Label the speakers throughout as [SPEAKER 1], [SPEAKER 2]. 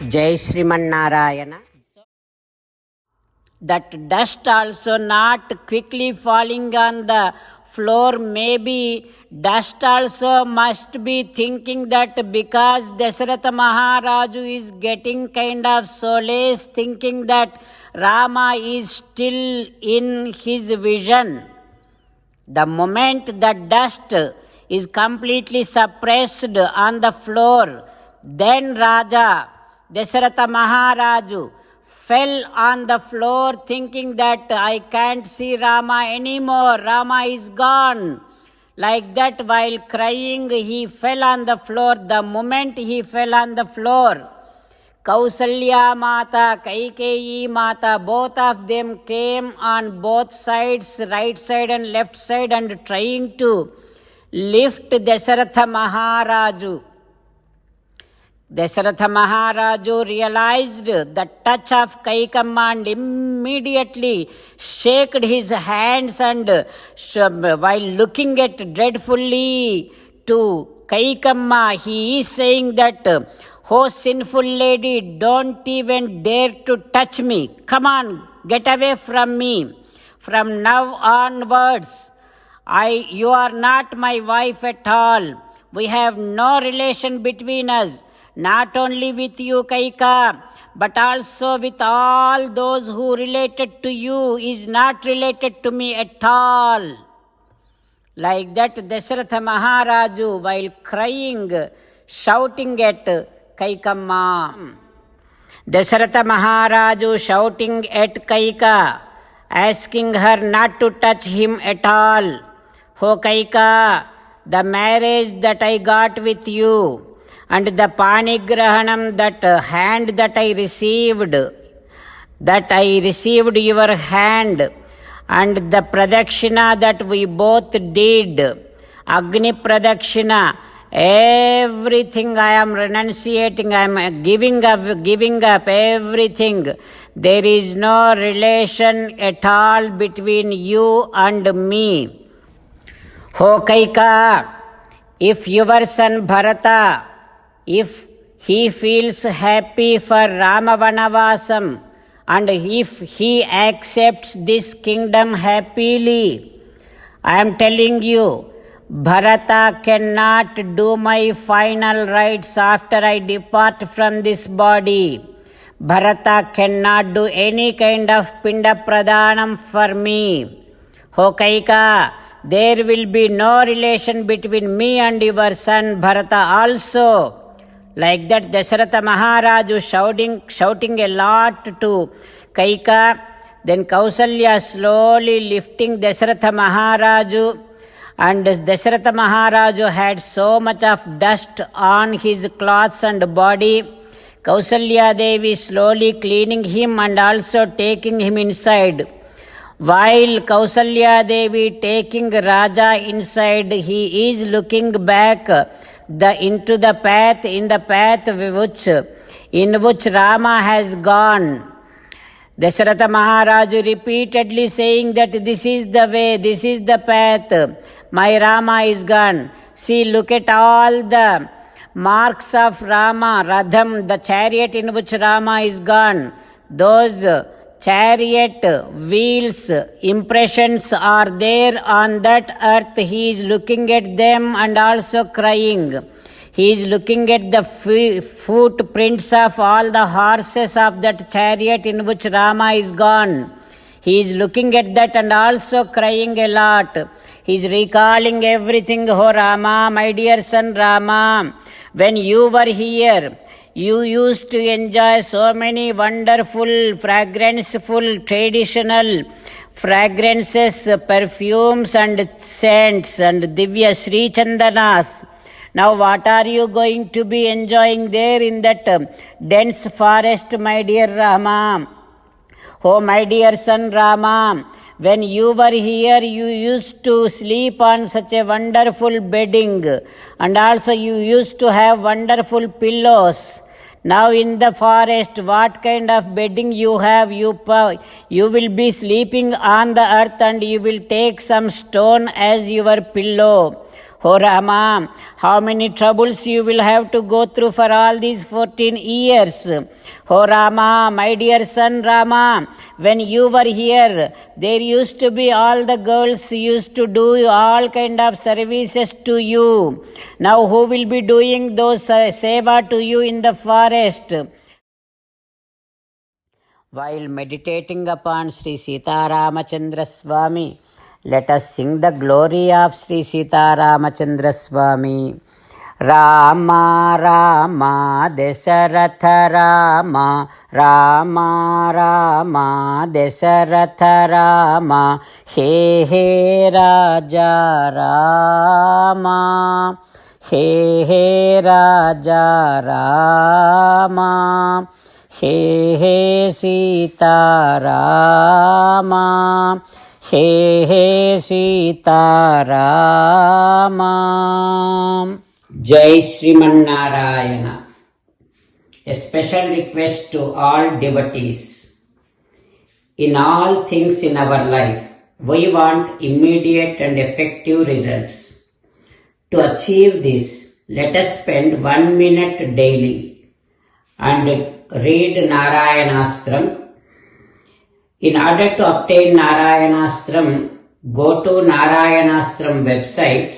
[SPEAKER 1] Jai Sriman That dust also not quickly falling on the floor, maybe dust also must be thinking that because Dasaratha Maharaju is getting kind of solace, thinking that Rama is still in his vision. The moment the dust is completely suppressed on the floor, then Raja Dasaratha Maharaju fell on the floor thinking that I can't see Rama anymore, Rama is gone. Like that, while crying, he fell on the floor. The moment he fell on the floor, Kausalya Mata, Kaikeyi Mata, both of them came on both sides, right side and left side, and trying to lift Dasaratha Maharaju. Dasaratha Maharaju realized the touch of Kaikamma and immediately shook his hands and while looking at dreadfully to Kaikamma, he is saying that, "Oh sinful lady, don't even dare to touch me. Come on, get away from me. From now onwards, you are not my wife at all. We have no relation between us. Not only with you, Kaika, but also with all those who related to you is not related to me at all." Like that, Dasaratha Maharaju, while crying, shouting at Kaikamma. Dasaratha Maharaju shouting at Kaika, asking her not to touch him at all. "Oh Kaika, the marriage that I got with you, and the panigrahanam, that hand that I received your hand, and the pradakshina that we both did, Agni pradakshina, everything I am renunciating, I am giving up everything. There is no relation at all between you and me. Oh Kaika, if your son Bharata, if he feels happy for Rama Vanavasam, and if he accepts this kingdom happily, I am telling you, Bharata cannot do my final rites after I depart from this body. Bharata cannot do any kind of pinda pradhanam for me. Oh Kaika, there will be no relation between me and your son Bharata also." Like that, Dasaratha Maharaju shouting a lot to Kaika. Then Kausalya slowly lifting Dasaratha Maharaju, and Dasaratha Maharaju had so much of dust on his clothes and body. Kausalya Devi slowly cleaning him and also taking him inside. While Kausalya Devi taking Raja inside, he is looking back into the path, in the path in which Rama has gone. Dasaratha Maharaju repeatedly saying that this is the way, this is the path, my Rama is gone. See, look at all the marks of Rama, Radham, the chariot in which Rama is gone. Those chariot wheels impressions are there on that earth. He is looking at them and also crying. He is looking at the footprints of all the horses of that chariot in which Rama is gone. He is looking at that and also crying a lot. He is recalling everything. "Oh Rama, my dear son Rama, when you were here, you used to enjoy so many wonderful, fragranceful, traditional fragrances, perfumes and scents and Divya Sri Chandanas. Now what are you going to be enjoying there in that dense forest, my dear Rama? Oh my dear son Rama, when you were here, you used to sleep on such a wonderful bedding, and also you used to have wonderful pillows. Now in the forest, what kind of bedding you have? You will be sleeping on the earth and you will take some stone as your pillow. Oh Rama, how many troubles you will have to go through for all these 14 years. Oh Rama, my dear son Rama, when you were here, there used to be all the girls used to do all kind of services to you. Now who will be doing those seva to you in the forest? While meditating upon Sri Sita Ramachandra Swami, let us sing the glory of Sri Sita Ramachandra Swami. Rama Rama Dasaratha Rama, Rama Rama Dasaratha Rama, He He Raja Rama, He He Raja Rama, He He Sita Rama, He He Sita Rama. Jai Sriman Narayana. A special request to all devotees. In all things in our life, we want immediate and effective results. To achieve this, let us spend 1 minute daily and read Narayanastram. In order to obtain Narayanastram, go to Narayanastram website,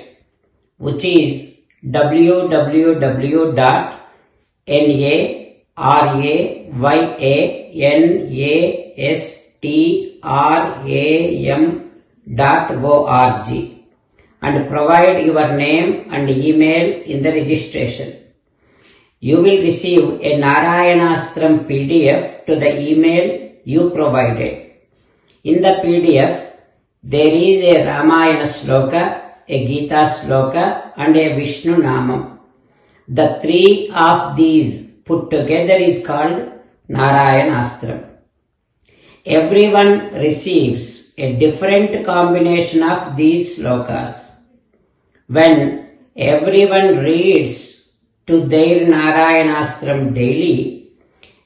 [SPEAKER 1] which is www.narayanastram.org and provide your name and email in the registration. You will receive a Narayanastram PDF to the email you provided. In the PDF, there is a Ramayana sloka, a Gita sloka and a Vishnu Namam. The three of these put together is called Narayanastram. Everyone receives a different combination of these slokas. When everyone reads to their Narayanastram daily,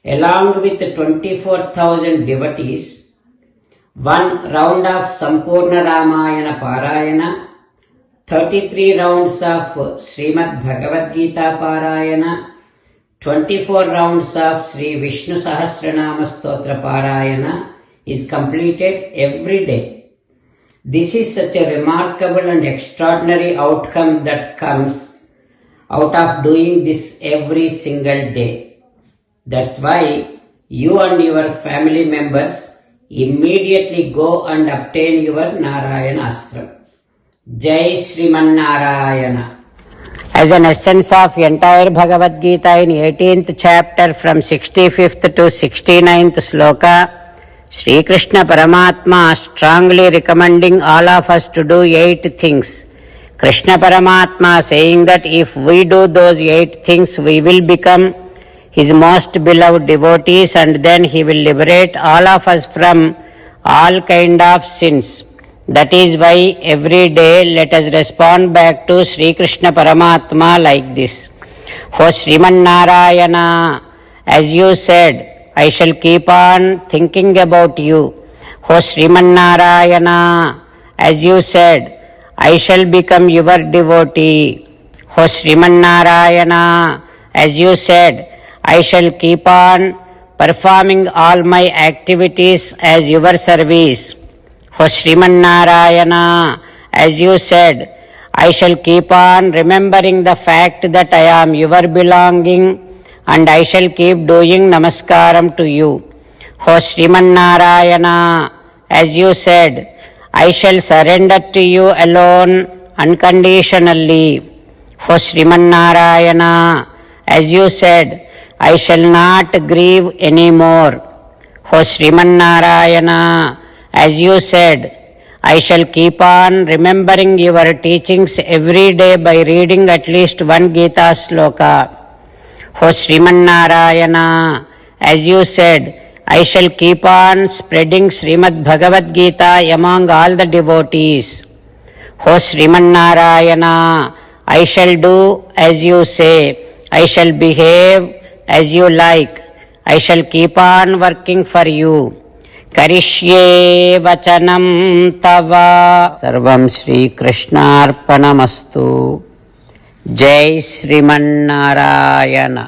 [SPEAKER 1] along with 24,000 devotees, one round of Sampurna Ramayana Parayana, 33 rounds of Srimad Bhagavad Gita Parayana, 24 rounds of Sri Vishnu Sahasranama Stotra Parayana is completed every day. This is such a remarkable and extraordinary outcome that comes out of doing this every single day. That's why you and your family members immediately go and obtain your Narayanastram. Jai Sriman Narayana. As an essence of entire Bhagavad Gita in 18th chapter from 65th to 69th sloka, Sri Krishna Paramatma strongly recommending all of us to do 8 things. Krishna Paramatma saying that if we do those 8 things, we will become His most beloved devotees and then He will liberate all of us from all kind of sins. That is why every day let us respond back to Sri Krishna Paramatma like this. O Sriman Narayana, as you said, I shall keep on thinking about you. O Sriman Narayana, as you said, I shall become your devotee. O Sriman Narayana, as you said, I shall keep on performing all my activities as your service. O Sriman Narayana, as you said, I shall keep on remembering the fact that I am your belonging and I shall keep doing namaskaram to you. O Sriman Narayana, as you said, I shall surrender to you alone unconditionally. O Sriman Narayana, as you said, I shall not grieve anymore. O Sriman Narayana, as you said, I shall keep on remembering your teachings every day by reading at least 1 Gita sloka. O Sriman Narayana, as you said, I shall keep on spreading Srimad Bhagavad Gita among all the devotees. O Sriman Narayana, I shall do as you say. I shall behave as you like. I shall keep on working for you. करिष्ये वचनं तव। सर्वं श्रीकृष्णार्पणमस्तु। जय श्रीमन्नारायण।